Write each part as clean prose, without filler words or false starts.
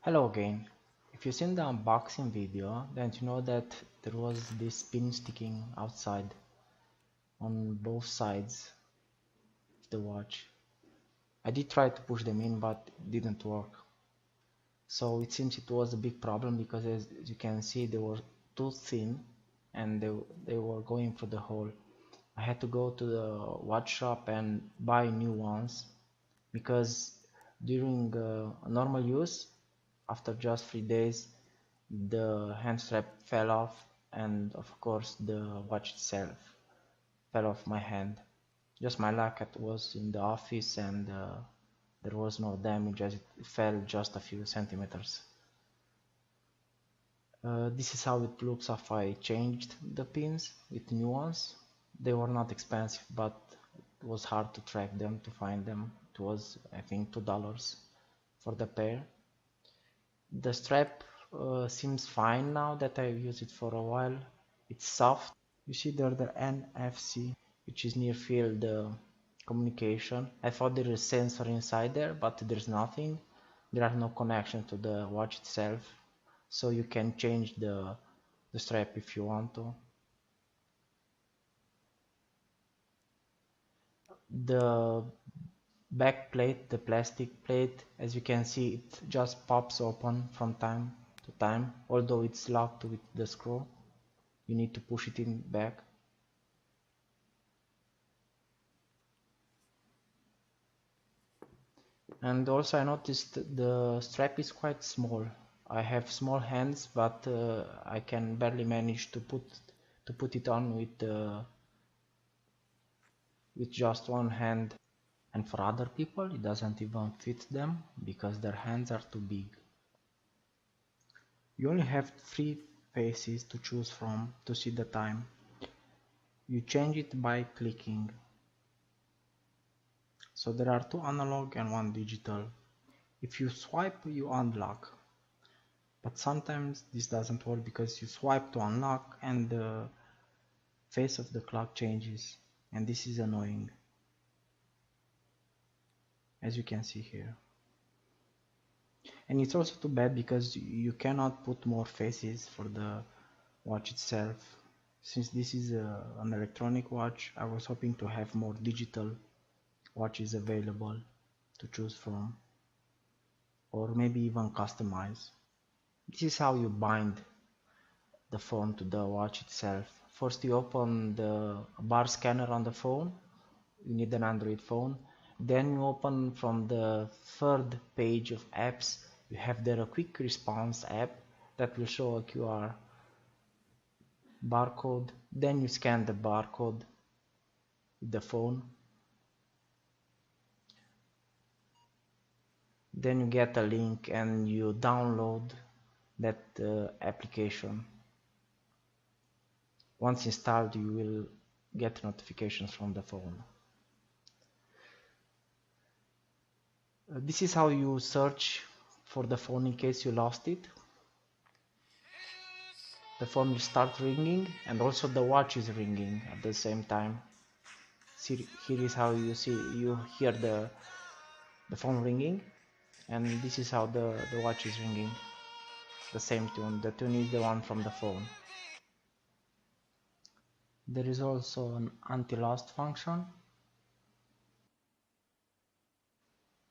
Hello again. If you've seen the unboxing video, then you know that there was this pin sticking outside on both sides of the watch. I did try to push them in, but it didn't work. So it seems it was a big problem because as you can see they were too thin and they were going through the hole. I had to go to the watch shop and buy new ones because during normal use, after just 3 days, the hand strap fell off, and of course the watch itself fell off my hand. Just my luck, it was in the office and there was no damage as it fell just a few centimeters. This is how it looks after I changed the pins with new ones. They were not expensive, but it was hard to track them, to find them. It was, I think, $2 for the pair. The strap seems fine now that I've used it for a while. It's soft. You see there the NFC, which is near field communication. I thought there is a sensor inside there, but there's nothing. There are no connections to the watch itself, so you can change the strap if you want to. The back plate, the plastic plate, as you can see, it just pops open from time to time, although it's locked with the screw. You need to push it in back. And also I noticed the strap is quite small. I have small hands, but I can barely manage to put it on with just one hand. And for other people it doesn't even fit them because their hands are too big. You only have 3 faces to choose from to see the time. You change it by clicking. So there are 2 analog and 1 digital. If you swipe, you unlock. But sometimes this doesn't work because you swipe to unlock and the face of the clock changes, and this is annoying, as you can see here. And it's also too bad because you cannot put more faces for the watch itself. Since this is an electronic watch, I was hoping to have more digital watches available to choose from, or maybe even customize. This is how you bind the phone to the watch itself. First you open the bar scanner on the phone. You need an Android phone. Then you open from the 3rd page of apps. You have there a quick response app that will show a QR barcode. Then you scan the barcode with the phone. Then you get a link and you download that application. Once installed, you will get notifications from the phone. This is how you search for the phone in case you lost it. The phone will start ringing and also the watch is ringing at the same time. See, here is how you hear the phone ringing, and this is how the watch is ringing. The same tune. The tune is the one from the phone. There is also an anti-lost function.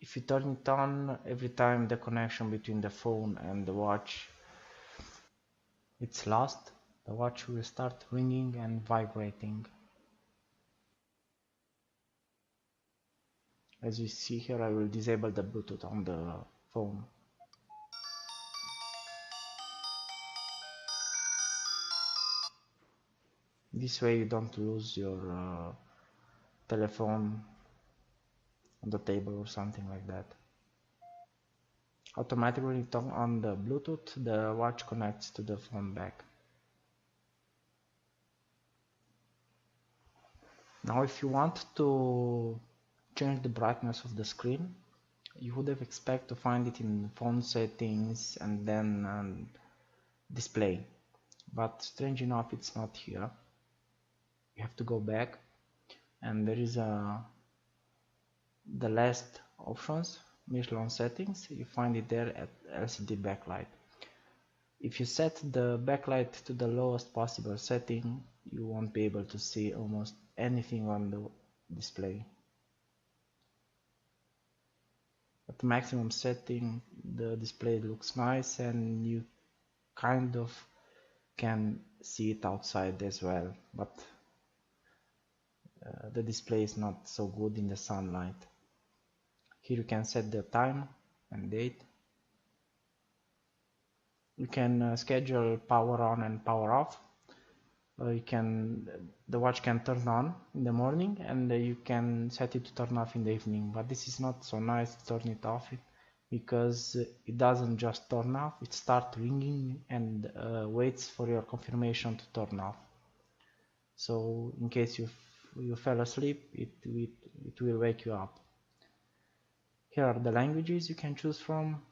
If you turn it on, every time the connection between the phone and the watch it's lost, the watch will start ringing and vibrating. As you see here, I will disable the Bluetooth on the phone. This way you don't lose your telephone on the table or something like that. Automatically when you turn on the Bluetooth, the watch connects to the phone back. Now if you want to change the brightness of the screen, you would have expected to find it in phone settings and then display, but strange enough it's not here. You have to go back and there is the last options, Michelin settings, you find it there at LCD backlight. If you set the backlight to the lowest possible setting, you won't be able to see almost anything on the display. At the maximum setting, the display looks nice and you kind of can see it outside as well, but the display is not so good in the sunlight. Here you can set the time and date. You can schedule power on and power off. The watch can turn on in the morning and you can set it to turn off in the evening, but this is not so nice to turn it off because it doesn't just turn off, it starts ringing and waits for your confirmation to turn off. So in case you fell asleep, it will wake you up. Here are the languages you can choose from.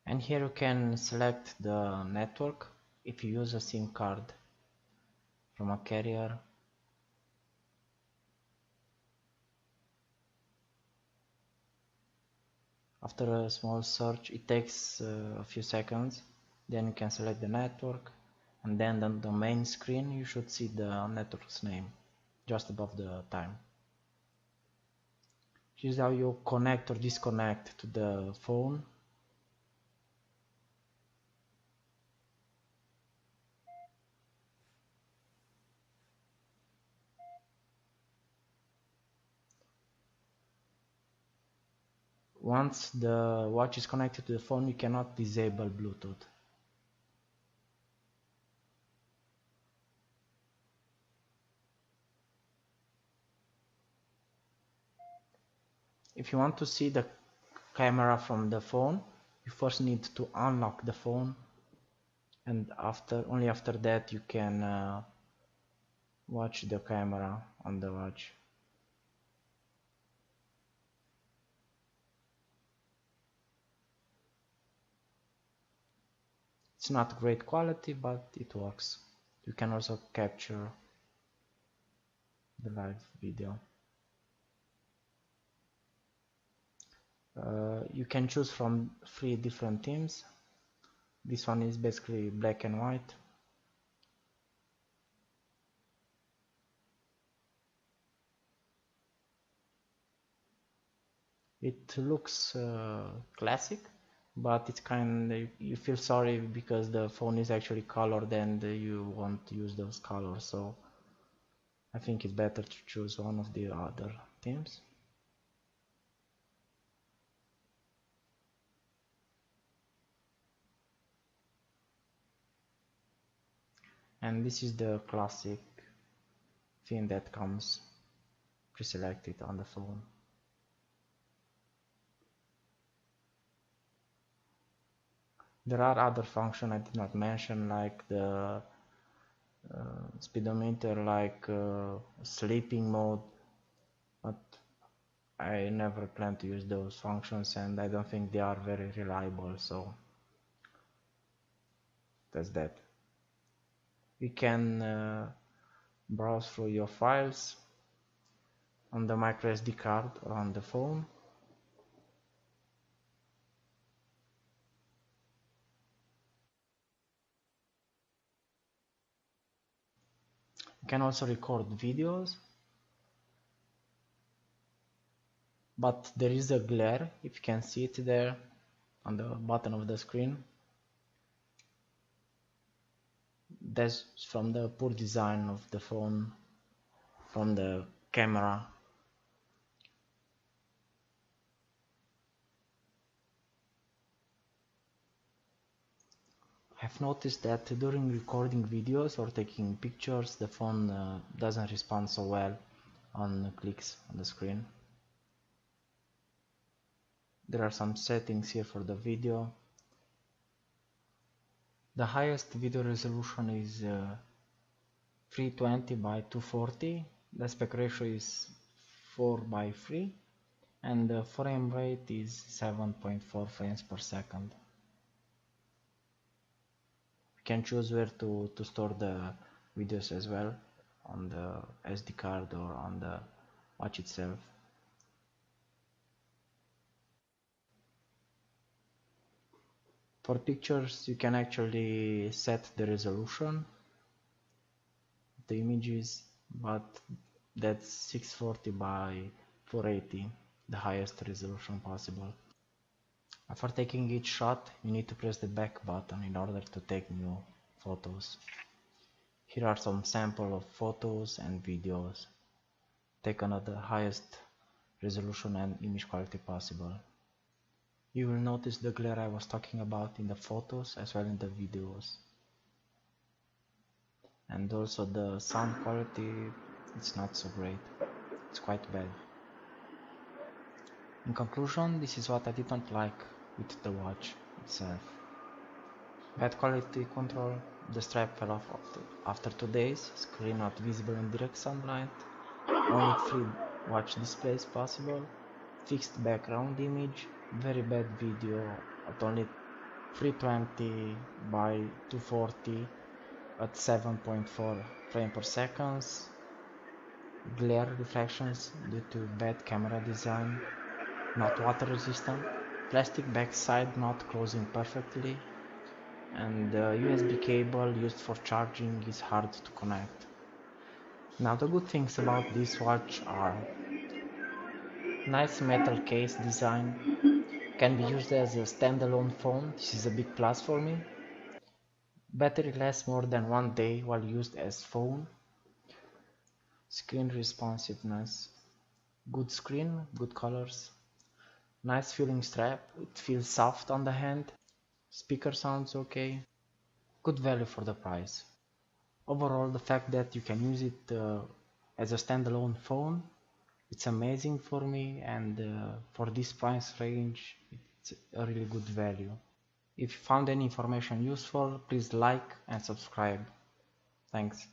And here you can select the network if you use a SIM card from a carrier. After a small search, it takes a few seconds, then you can select the network, and then on the main screen you should see the network's name just above the time. This is how you connect or disconnect to the phone. Once the watch is connected to the phone, you cannot disable Bluetooth. If you want to see the camera from the phone, you first need to unlock the phone, and only after that you can watch the camera on the watch. It's not great quality, but it works. You can also capture the live video. You can choose from 3 different themes. This one is basically black and white. It looks classic, but it's you feel sorry because the phone is actually colored and you won't use those colors, so I think it's better to choose one of the other themes. And this is the classic theme that comes pre-selected on the phone. There are other functions I did not mention, like the speedometer, like sleeping mode, but I never plan to use those functions and I don't think they are very reliable, so that's that. You can browse through your files on the microSD card or on the phone. You can also record videos, but there is a glare, if you can see it there on the bottom of the screen. That's from the poor design of the phone, from the camera. I've noticed that during recording videos or taking pictures, the phone doesn't respond so well on clicks on the screen. There are some settings here for the video. The highest video resolution is 320 by 240. The aspect ratio is 4:3 and the frame rate is 7.4 frames per second. You can choose where to store the videos as well on the SD card or on the watch itself. For pictures, you can actually set the resolution of the images, but that's 640 by 480, the highest resolution possible. After taking each shot, you need to press the back button in order to take new photos. Here are some samples of photos and videos taken at the highest resolution and image quality possible. You will notice the glare I was talking about in the photos as well in the videos. And also the sound quality, it's not so great, it's quite bad. In conclusion, this is what I didn't like with the watch itself. Bad quality control, the strap fell off after 2 days, screen not visible in direct sunlight, only 3 watch displays possible, fixed background image, very bad video at only 320 by 240 at 7.4 frames per second, glare reflections due to bad camera design, not water resistant, plastic backside not closing perfectly, and the USB cable used for charging is hard to connect. Now the good things about this watch are nice metal case design, can be used as a standalone phone, this is a big plus for me. Battery lasts more than 1 day while used as phone. Screen responsiveness, good screen, good colors, nice feeling strap, it feels soft on the hand, speaker sounds okay, good value for the price. Overall, the fact that you can use it as a standalone phone, it's amazing for me, and for this price range it's a really good value. If you found any information useful, please like and subscribe. Thanks.